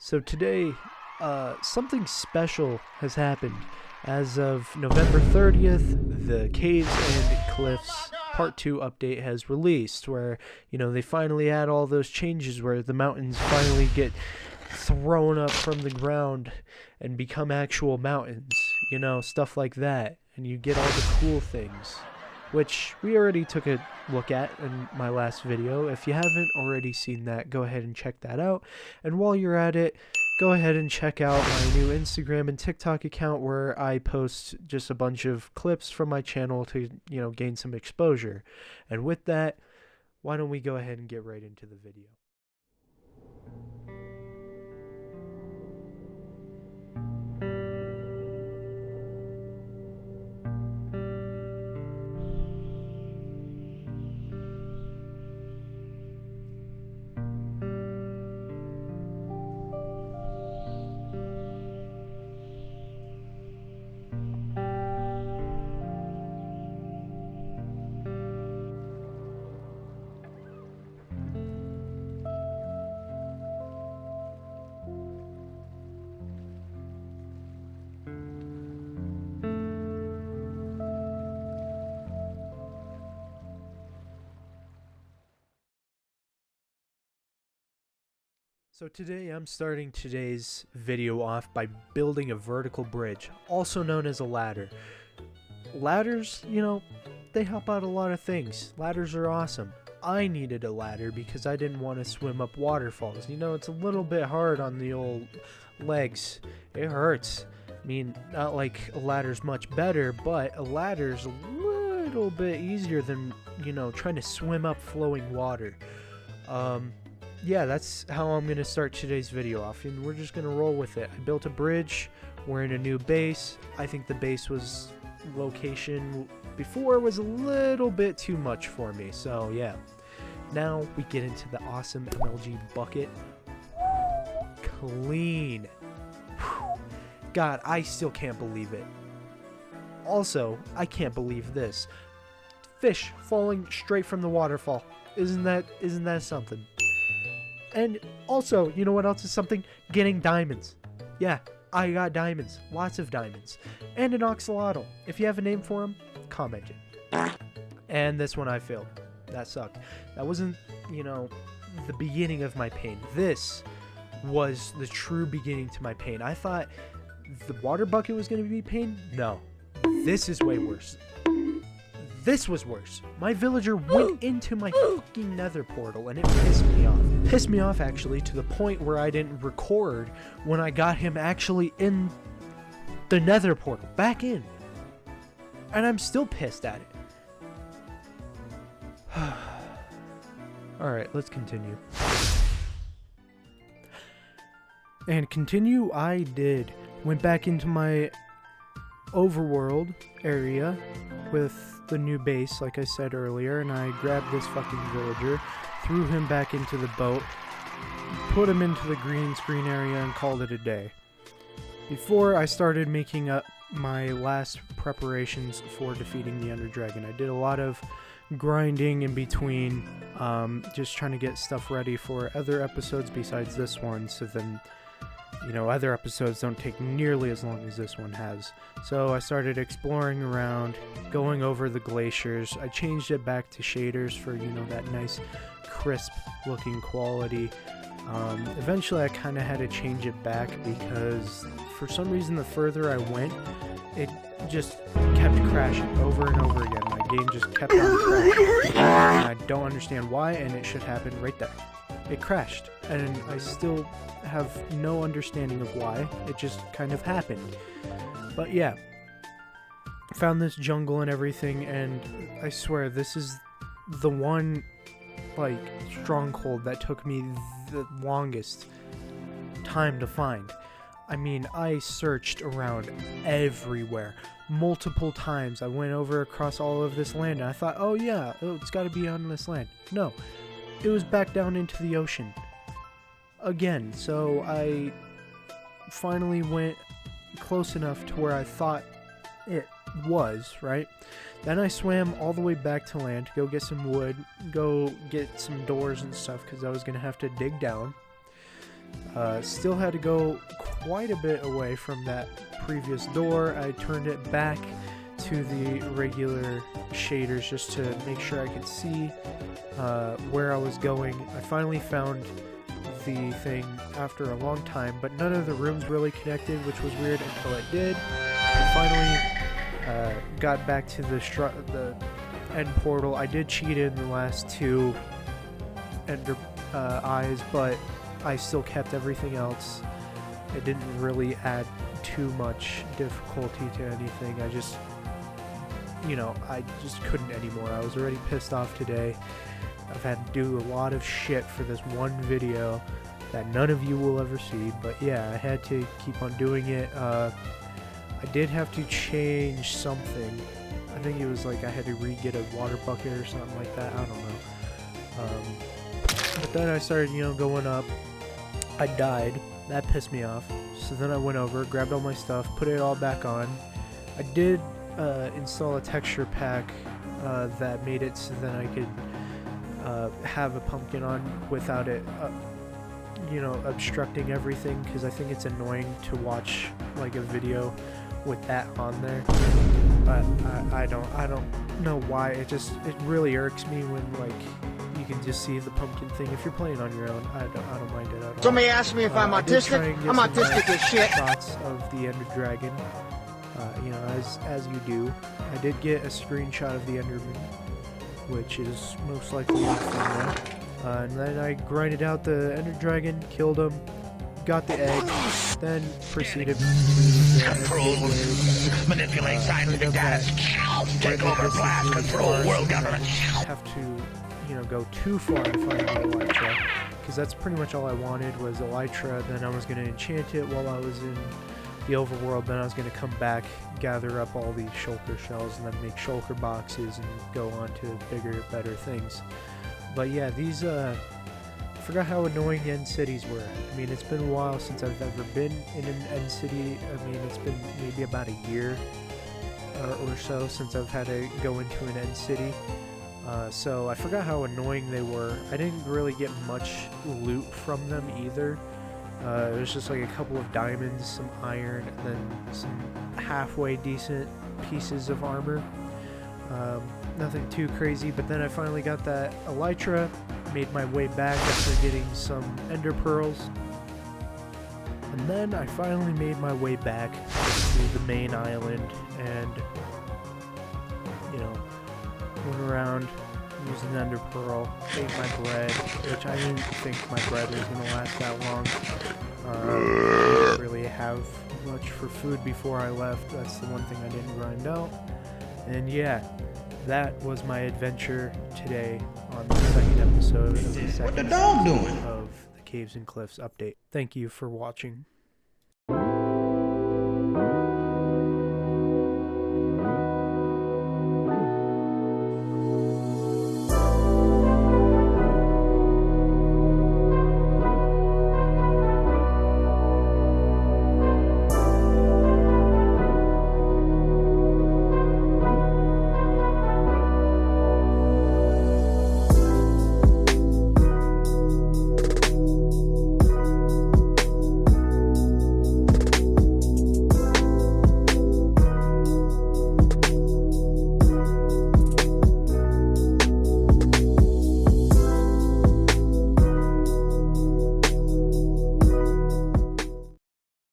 So today, something special has happened. As of November 30th, the Caves and Cliffs Part 2 update has released, where, they finally add all those changes where the mountains finally get thrown up from the ground and become actual mountains, stuff like that. And you get all the cool things, which we already took a look at in my last video. If you haven't already seen that, go ahead and check that out. And while you're at it, go ahead and check out my new Instagram and TikTok account where I post just a bunch of clips from my channel to, gain some exposure. And with that, why don't we go ahead and get right into the video. So today I'm starting today's video off by building a vertical bridge, also known as a ladder. Ladders, they help out a lot of things. Ladders are awesome. I needed a ladder because I didn't want to swim up waterfalls. It's a little bit hard on the old legs. It hurts. Not like a ladder's much better, but a ladder's a little bit easier than, trying to swim up flowing water. Yeah, that's how I'm going to start today's video off, and we're just going to roll with it. I built a bridge. We're in a new base. I think the base location before was a little bit too much for me, so yeah. Now we get into the awesome MLG bucket. Clean. God, I still can't believe it. Also, I can't believe this. Fish falling straight from the waterfall. Isn't that something? And also, you know what else is something? Getting diamonds. Yeah, I got diamonds. Lots of diamonds. And an axolotl. If you have a name for him, comment it. And this one I failed. That sucked. That wasn't, the beginning of my pain. This was the true beginning to my pain. I thought the water bucket was going to be pain. No. This is way worse. This was worse. My villager went into my fucking nether portal and it pissed me off. Pissed me off actually to the point where I didn't record when I got him actually in the nether portal. Back in. And I'm still pissed at it. Alright, let's continue. And continue I did. Went back into my overworld area with the new base, like I said earlier, and I grabbed this fucking villager, threw him back into the boat, put him into the green screen area, and called it a day. Before I started making up my last preparations for defeating the Ender Dragon, I did a lot of grinding in between, just trying to get stuff ready for other episodes besides this one, so then other episodes don't take nearly as long as this one has. So I started exploring around, going over the glaciers. I changed it back to shaders for, that nice crisp looking quality. Eventually I kind of had to change it back because for some reason the further I went, it just kept crashing over and over again. My game just kept on crashing. And I don't understand why, and it should happen right there. It crashed, and I still have no understanding of why. It just kind of happened. But yeah, found this jungle and everything, and I swear this is the one stronghold that took me the longest time to find. I searched around everywhere multiple times. I went over across all of this land, and I thought, oh yeah, it's got to be on this land. No, it was back down into the ocean again. So I finally went close enough to where I thought it was, right? Then I swam all the way back to land to go get some wood, go get some doors and stuff, because I was going to have to dig down. Still had to go quite a bit away from that previous door. I turned it back to the regular shaders just to make sure I could see where I was going. I finally found the thing after a long time, but none of the rooms really connected, which was weird until it did. I finally got back to the end portal. I did cheat in the last 2 ender eyes, but I still kept everything else. It didn't really add too much difficulty to anything. I just, you know, I just couldn't anymore. I was already pissed off today. I've had to do a lot of shit for this one video that none of you will ever see, but yeah, I had to keep on doing it. I did have to change something. I think it was like I had to re-get a water bucket or something like that. I don't know. But then I started, you know, going up. I died. That pissed me off. So then I went over, grabbed all my stuff, put it all back on. I did install a texture pack that made it so that I could have a pumpkin on without it, you know, obstructing everything, because I think it's annoying to watch like a video with that on there. But I don't know why. It really irks me when like you can just see the pumpkin thing. If you're playing on your own, I don't mind it at all. Somebody asked me if I'm autistic. I'm autistic as shit. Shots of the Ender Dragon, you know, as you do. I did get a screenshot of the Enderman, which is most likely a thumbnail. And then I grinded out the Ender Dragon, killed him, got the egg, then proceeded to control, manipulate scientific data, take over, blast, control world government. Have to, you know, go too far to find the Elytra, because that's pretty much all I wanted was Elytra. Then I was going to enchant it while I was in the overworld. Then I was going to come back, gather up all these shulker shells, and then make shulker boxes and go on to bigger, better things. But yeah, these I forgot how annoying the end cities were. I mean, it's been a while since I've ever been in an end city. I mean, it's been maybe about a year or so since I've had to go into an end city. So I forgot how annoying they were. I didn't really get much loot from them either. It was just like a couple of diamonds, some iron, and then some halfway decent pieces of armor. Nothing too crazy, but then I finally got that Elytra, made my way back after getting some ender pearls, and then I finally made my way back to the main island and, you know, went around, used an ender pearl, ate my bread, which I didn't think my bread was going to last that long. I didn't really have much for food before I left. That's the one thing I didn't grind out. And yeah, that was my adventure today on the second episode of the second What the dog doing? of the Caves and Cliffs update. Thank you for watching.